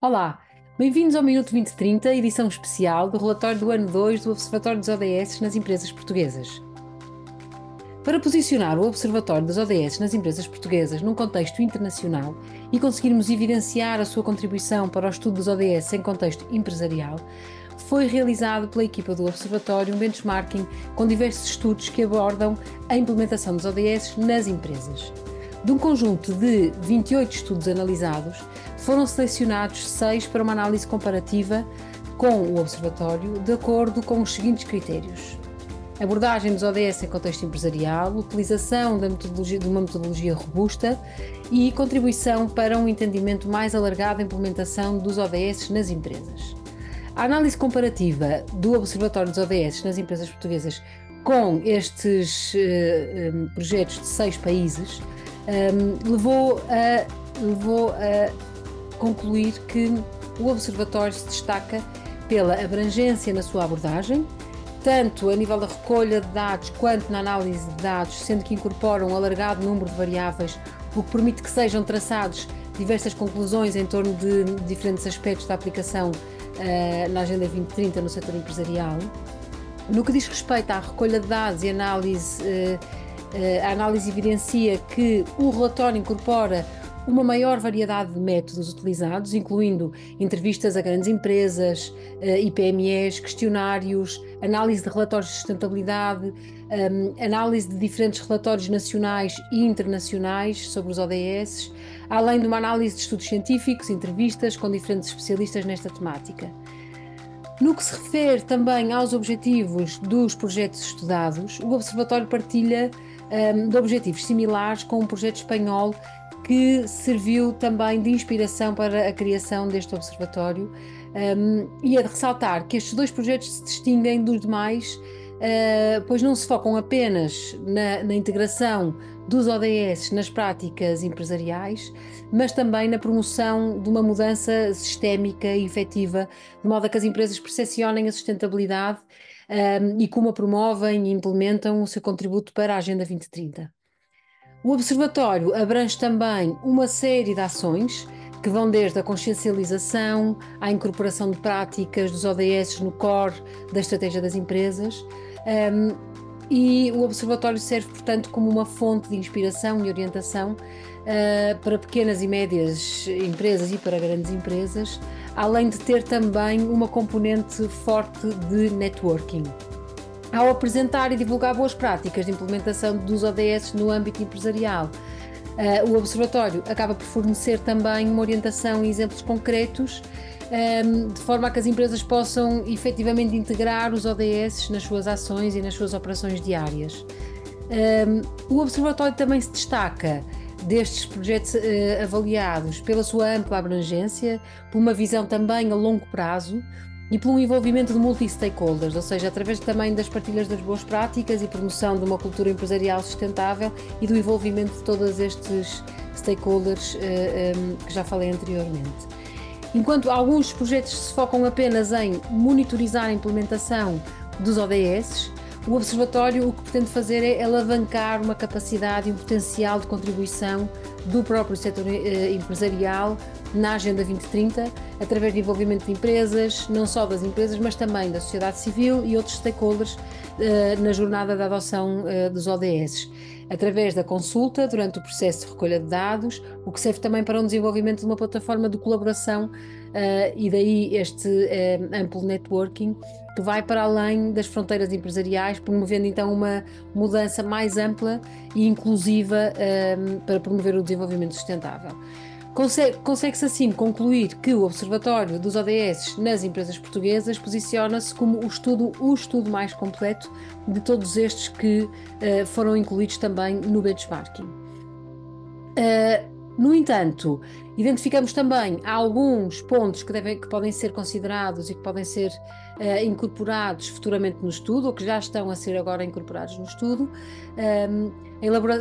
Olá, bem-vindos ao Minuto 2030, edição especial do relatório do ano 2 do Observatório dos ODS nas empresas portuguesas. Para posicionar o Observatório dos ODS nas empresas portuguesas num contexto internacional e conseguirmos evidenciar a sua contribuição para o estudo dos ODS em contexto empresarial, foi realizado pela equipa do Observatório um benchmarking com diversos estudos que abordam a implementação dos ODS nas empresas. De um conjunto de 28 estudos analisados, foram selecionados 6 para uma análise comparativa com o Observatório, de acordo com os seguintes critérios: abordagem dos ODS em contexto empresarial, utilização de uma metodologia robusta e contribuição para um entendimento mais alargado da implementação dos ODS nas empresas. A análise comparativa do Observatório dos ODS nas empresas portuguesas com estes projetos de 6 países levou a concluir que o Observatório se destaca pela abrangência na sua abordagem, tanto a nível da recolha de dados quanto na análise de dados, sendo que incorpora um alargado número de variáveis, o que permite que sejam traçados diversas conclusões em torno de diferentes aspectos da aplicação na Agenda 2030 no setor empresarial. No que diz respeito à recolha de dados e análise, a análise evidencia que o relatório incorpora uma maior variedade de métodos utilizados, incluindo entrevistas a grandes empresas e PMEs, questionários, análise de relatórios de sustentabilidade, análise de diferentes relatórios nacionais e internacionais sobre os ODS, além de uma análise de estudos científicos, entrevistas com diferentes especialistas nesta temática. No que se refere também aos objetivos dos projetos estudados, o Observatório partilha de objetivos similares com um projeto espanhol que serviu também de inspiração para a criação deste observatório, e é de ressaltar que estes dois projetos se distinguem dos demais, pois não se focam apenas na integração dos ODS nas práticas empresariais, mas também na promoção de uma mudança sistémica e efetiva, de modo a que as empresas percepcionem a sustentabilidade, e como a promovem e implementam o seu contributo para a Agenda 2030. O Observatório abrange também uma série de ações que vão desde a consciencialização à incorporação de práticas dos ODS no core da estratégia das empresas, e o Observatório serve, portanto, como uma fonte de inspiração e orientação para pequenas e médias empresas e para grandes empresas, além de ter também uma componente forte de networking. Ao apresentar e divulgar boas práticas de implementação dos ODS no âmbito empresarial, o Observatório acaba por fornecer também uma orientação e exemplos concretos, de forma a que as empresas possam efetivamente integrar os ODS nas suas ações e nas suas operações diárias. O Observatório também se destaca destes projetos avaliados pela sua ampla abrangência, por uma visão também a longo prazo e pelo envolvimento de multi-stakeholders, ou seja, através também das partilhas das boas práticas e promoção de uma cultura empresarial sustentável e do envolvimento de todos estes stakeholders que já falei anteriormente. Enquanto alguns projetos se focam apenas em monitorizar a implementação dos ODS, o Observatório o que pretende fazer é alavancar uma capacidade e um potencial de contribuição do próprio setor empresarial na Agenda 2030, através do envolvimento de empresas, não só das empresas, mas também da sociedade civil e outros stakeholders na jornada da adoção dos ODS, através da consulta durante o processo de recolha de dados, o que serve também para o desenvolvimento de uma plataforma de colaboração, e daí este amplo networking que vai para além das fronteiras empresariais, promovendo então uma mudança mais ampla e inclusiva para promover o desenvolvimento sustentável. Consegue-se assim concluir que o Observatório dos ODS nas empresas portuguesas posiciona-se como o estudo mais completo de todos estes que foram incluídos também no benchmarking. No entanto, identificamos também alguns pontos que podem ser considerados e que podem ser incorporados futuramente no estudo, ou que já estão a ser agora incorporados no estudo,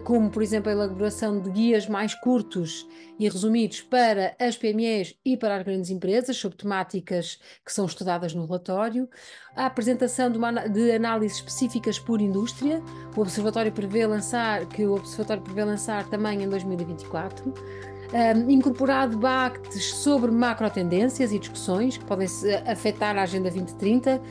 como, por exemplo, a elaboração de guias mais curtos e resumidos para as PMEs e para as grandes empresas, sobre temáticas que são estudadas no relatório, a apresentação de análises específicas por indústria. O Observatório prevê lançar também em 2024, incorporar debates sobre macro-tendências e discussões que podem afetar a Agenda 2030,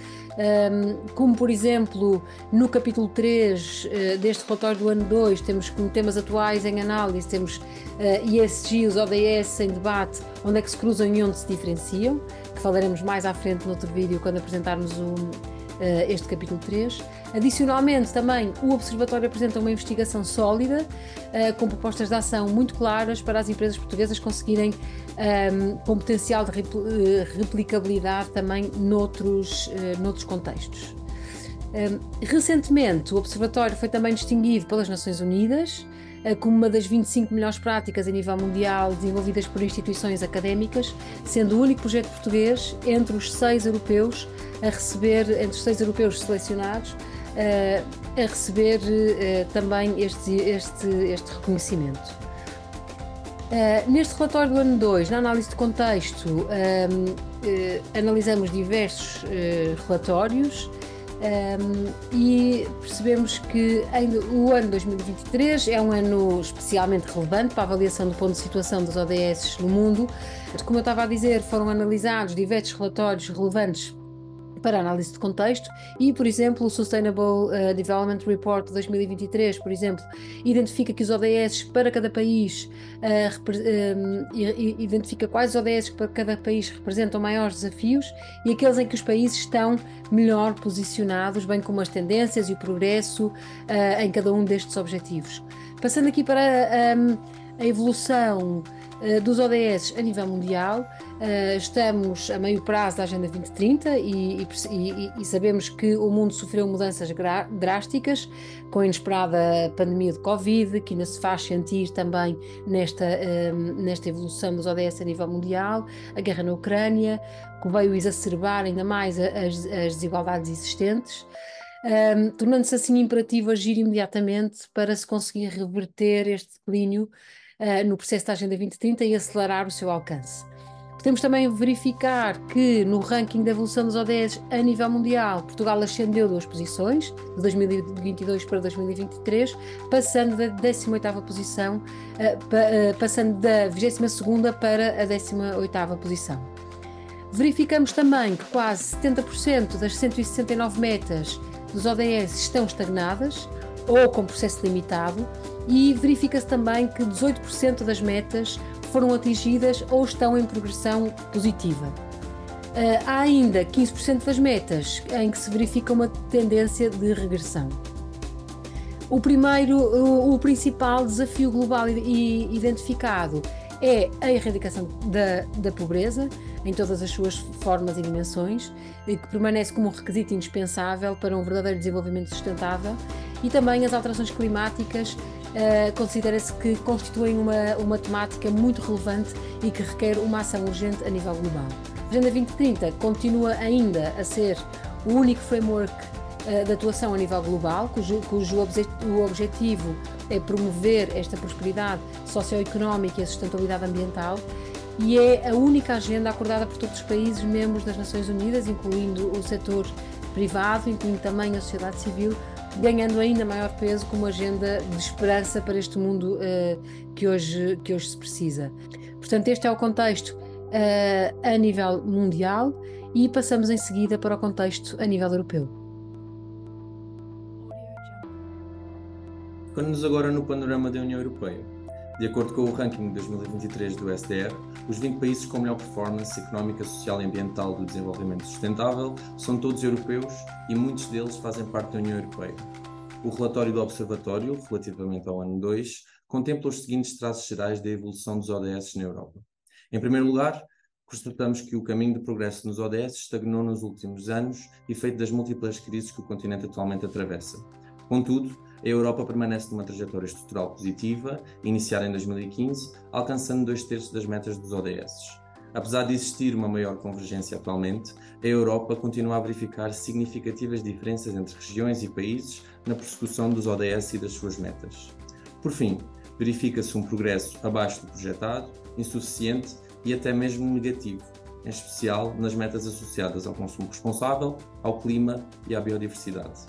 como por exemplo no capítulo 3 deste relatório do ano 2 temos como temas atuais em análise, temos ESG, os ODS em debate, onde é que se cruzam e onde se diferenciam, que falaremos mais à frente no outro vídeo quando apresentarmos este capítulo 3. Adicionalmente, também o Observatório apresenta uma investigação sólida, com propostas de ação muito claras para as empresas portuguesas conseguirem, com potencial de replicabilidade também noutros contextos. Recentemente, o Observatório foi também distinguido pelas Nações Unidas como uma das 25 melhores práticas a nível mundial desenvolvidas por instituições académicas, sendo o único projeto português entre os 6 europeus entre os 6 europeus selecionados, a receber também este reconhecimento. Neste relatório do ano 2, na análise de contexto, analisamos diversos relatórios e percebemos que o ano 2023 é um ano especialmente relevante para a avaliação do ponto de situação dos ODS no mundo. Como eu estava a dizer, foram analisados diversos relatórios relevantes para análise de contexto e, por exemplo, o Sustainable Development Report 2023, por exemplo, identifica que os ODS para cada país, identifica quais os ODS que para cada país representam maiores desafios e aqueles em que os países estão melhor posicionados, bem como as tendências e o progresso em cada um destes objetivos. Passando aqui para a evolução dos ODS a nível mundial, estamos a meio prazo da Agenda 2030 e sabemos que o mundo sofreu mudanças drásticas com a inesperada pandemia de Covid, que ainda se faz sentir também nesta evolução dos ODS a nível mundial, a guerra na Ucrânia, que veio exacerbar ainda mais as desigualdades existentes. Tornando-se assim imperativo agir imediatamente para se conseguir reverter este declínio no processo da Agenda 2030 e acelerar o seu alcance. Podemos também verificar que no ranking da evolução dos ODS a nível mundial, Portugal ascendeu 2 posições, de 2022 para 2023, passando da 18ª posição, passando da 22ª para a 18ª posição. Verificamos também que quase 70% das 169 metas dos ODS estão estagnadas ou com processo limitado e verifica-se também que 18% das metas foram atingidas ou estão em progressão positiva. Há ainda 15% das metas em que se verifica uma tendência de regressão. O principal desafio global identificado é a erradicação da pobreza em todas as suas formas e dimensões, que permanece como um requisito indispensável para um verdadeiro desenvolvimento sustentável, e também as alterações climáticas considera-se que constituem uma temática muito relevante e que requer uma ação urgente a nível global. A Agenda 2030 continua ainda a ser o único framework de atuação a nível global, cujo objetivo é promover esta prosperidade socioeconómica e a sustentabilidade ambiental, e é a única agenda acordada por todos os países membros das Nações Unidas, incluindo o setor privado, incluindo também a sociedade civil, ganhando ainda maior peso como agenda de esperança para este mundo que hoje se precisa. Portanto, este é o contexto a nível mundial e passamos em seguida para o contexto a nível europeu. Ficando-nos agora no panorama da União Europeia. De acordo com o ranking de 2023 do SDR, os 20 países com melhor performance económica, social e ambiental do desenvolvimento sustentável são todos europeus e muitos deles fazem parte da União Europeia. O relatório do Observatório, relativamente ao ano 2, contempla os seguintes traços gerais da evolução dos ODS na Europa. Em primeiro lugar, constatamos que o caminho de progresso nos ODS estagnou nos últimos anos, efeito das múltiplas crises que o continente atualmente atravessa. Contudo, a Europa permanece numa trajetória estrutural positiva, iniciada em 2015, alcançando 2/3 das metas dos ODS. Apesar de existir uma maior convergência atualmente, a Europa continua a verificar significativas diferenças entre regiões e países na persecução dos ODS e das suas metas. Por fim, verifica-se um progresso abaixo do projetado, insuficiente e até mesmo negativo, em especial nas metas associadas ao consumo responsável, ao clima e à biodiversidade.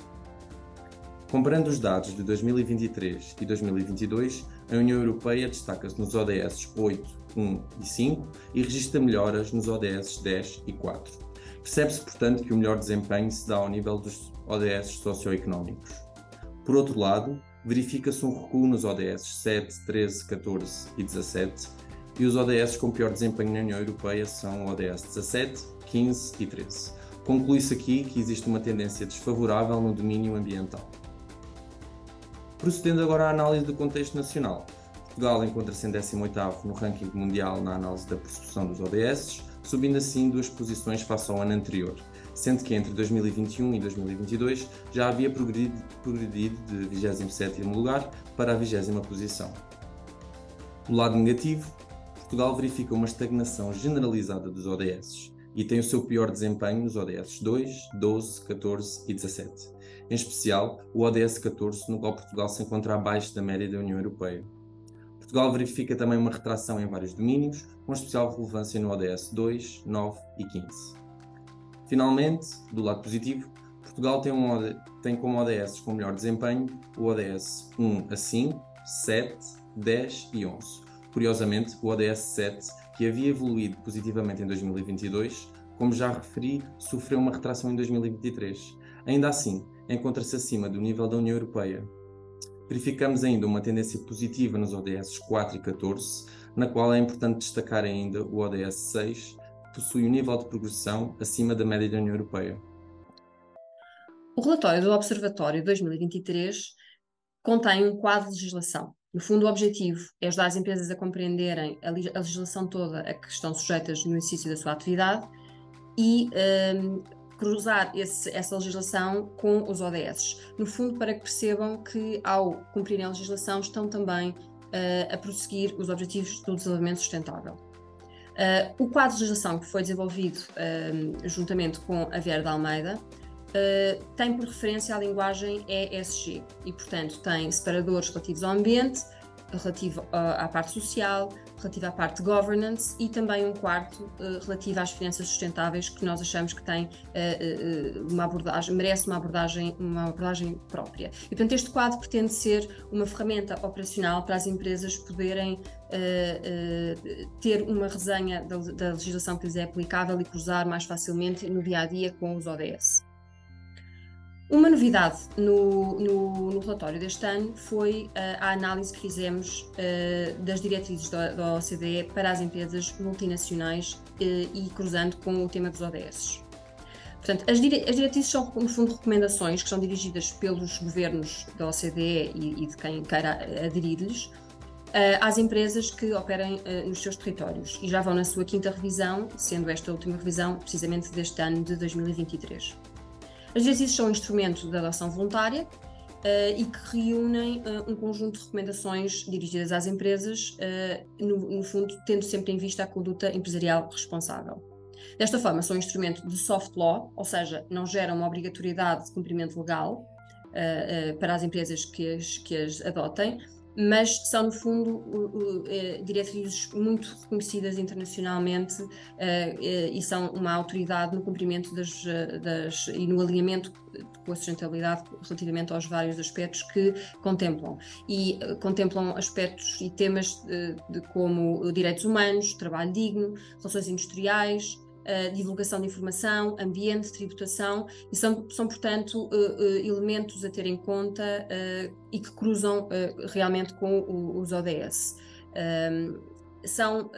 Comparando os dados de 2023 e 2022, a União Europeia destaca-se nos ODS 8, 1 e 5 e registra melhoras nos ODS 10 e 4. Percebe-se, portanto, que o melhor desempenho se dá ao nível dos ODS socioeconómicos. Por outro lado, verifica-se um recuo nos ODS 7, 13, 14 e 17, e os ODS com pior desempenho na União Europeia são o ODS 17, 15 e 13. Conclui-se aqui que existe uma tendência desfavorável no domínio ambiental. Procedendo agora à análise do contexto nacional, Portugal encontra-se em 18º no ranking mundial na análise da persecução dos ODS, subindo assim 2 posições face ao ano anterior, sendo que entre 2021 e 2022 já havia progredido de 27º lugar para a 20ª posição. Do lado negativo, Portugal verifica uma estagnação generalizada dos ODS e tem o seu pior desempenho nos ODS 2, 12, 14 e 17. Em especial, o ODS 14, no qual Portugal se encontra abaixo da média da União Europeia. Portugal verifica também uma retração em vários domínios, com especial relevância no ODS 2, 9 e 15. Finalmente, do lado positivo, Portugal tem como ODS com melhor desempenho o ODS 1 a 5, 7, 10 e 11. Curiosamente, o ODS 7, que havia evoluído positivamente em 2022, como já referi, sofreu uma retração em 2023. Ainda assim, encontra-se acima do nível da União Europeia. Verificamos ainda uma tendência positiva nos ODS 4 e 14, na qual é importante destacar ainda o ODS 6, que possui um nível de progressão acima da média da União Europeia. O relatório do Observatório 2023 contém um quadro de legislação. No fundo, o objetivo é ajudar as empresas a compreenderem a legislação toda a que estão sujeitas no exercício da sua atividade e cruzar essa legislação com os ODS. No fundo, para que percebam que, ao cumprirem a legislação, estão também a prosseguir os objetivos do desenvolvimento sustentável. O quadro de legislação que foi desenvolvido juntamente com a Vieira de Almeida tem por referência a linguagem ESG e, portanto, tem separadores relativos ao ambiente, relativo à parte social, relativo à parte de governance e também um quarto relativo às finanças sustentáveis, que nós achamos que tem merece uma abordagem própria. E, portanto, este quadro pretende ser uma ferramenta operacional para as empresas poderem ter uma resenha da legislação que lhes é aplicável e cruzar mais facilmente no dia-a-dia com os ODS. Uma novidade no relatório deste ano foi a análise que fizemos das diretrizes da OCDE para as empresas multinacionais e cruzando com o tema dos ODS. Portanto, as diretrizes são, no fundo, recomendações que são dirigidas pelos governos da OCDE e de quem queira aderir-lhes às empresas que operem nos seus territórios e já vão na sua 5ª revisão, sendo esta a última revisão precisamente deste ano de 2023. As diretrizes são um instrumento de adoção voluntária e que reúnem um conjunto de recomendações dirigidas às empresas, no fundo, tendo sempre em vista a conduta empresarial responsável. Desta forma, são um instrumento de soft law, ou seja, não geram uma obrigatoriedade de cumprimento legal para as empresas que as adotem, mas são, no fundo, diretrizes muito reconhecidas internacionalmente e são uma autoridade no cumprimento e no alinhamento com a sustentabilidade relativamente aos vários aspectos que contemplam. E contemplam aspectos e temas como direitos humanos, trabalho digno, relações industriais, divulgação de informação, ambiente, tributação, e são portanto, elementos a ter em conta e que cruzam realmente com os ODS. São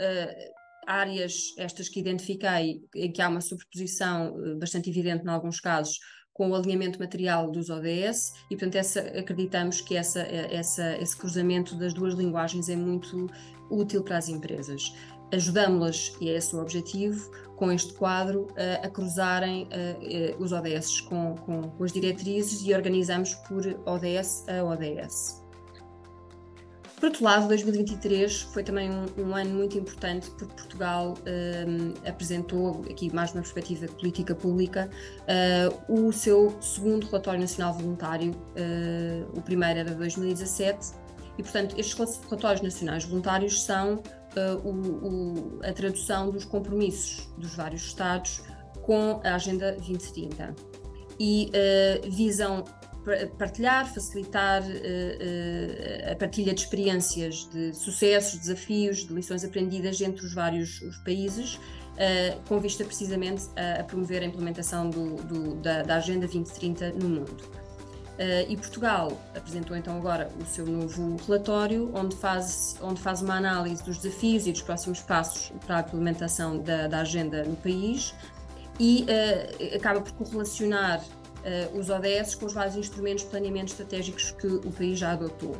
áreas estas que identifiquei em que há uma sobreposição bastante evidente em alguns casos com o alinhamento material dos ODS e, portanto, acreditamos que esse cruzamento das duas linguagens é muito útil para as empresas. Ajudamos-las, e é esse o objetivo, com este quadro, a cruzarem os ODS com as diretrizes e organizamos por ODS a ODS. Por outro lado, 2023 foi também um ano muito importante porque Portugal apresentou, aqui mais numa perspectiva de política pública, o seu segundo relatório nacional voluntário, o primeiro era de 2017, e portanto estes relatórios nacionais voluntários são a tradução dos compromissos dos vários Estados com a Agenda 2030 e visam partilhar, facilitar a partilha de experiências, de sucessos, desafios, de lições aprendidas entre os vários países, com vista precisamente a promover a implementação da Agenda 2030 no mundo. E Portugal apresentou então agora o seu novo relatório, onde faz uma análise dos desafios e dos próximos passos para a implementação da agenda no país e acaba por correlacionar os ODS com os vários instrumentos de planeamento estratégicos que o país já adotou.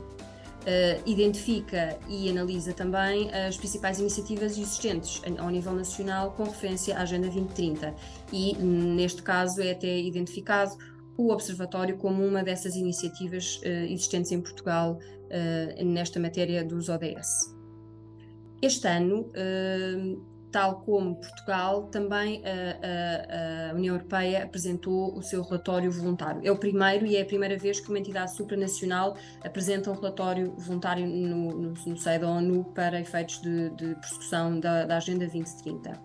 Identifica e analisa também as principais iniciativas existentes ao nível nacional com referência à Agenda 2030 e, neste caso, é até identificado o Observatório como uma dessas iniciativas existentes em Portugal nesta matéria dos ODS. Este ano, tal como Portugal, também a União Europeia apresentou o seu relatório voluntário. É o primeiro e é a primeira vez que uma entidade supranacional apresenta um relatório voluntário no seio da ONU para efeitos de persecução da Agenda 2030.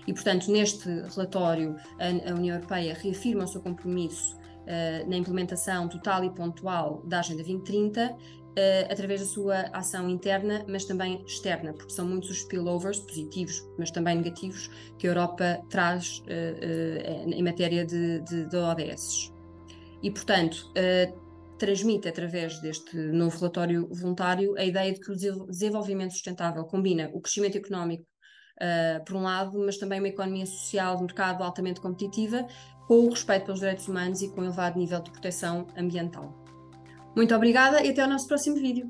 E, portanto, neste relatório, a União Europeia reafirma o seu compromisso na implementação total e pontual da Agenda 2030, através da sua ação interna, mas também externa, porque são muitos os spillovers positivos, mas também negativos, que a Europa traz em matéria de ODS. E, portanto, transmite através deste novo relatório voluntário a ideia de que o desenvolvimento sustentável combina o crescimento económico, por um lado, mas também uma economia social de mercado altamente competitiva, com o respeito pelos direitos humanos e com um elevado nível de proteção ambiental. Muito obrigada e até ao nosso próximo vídeo.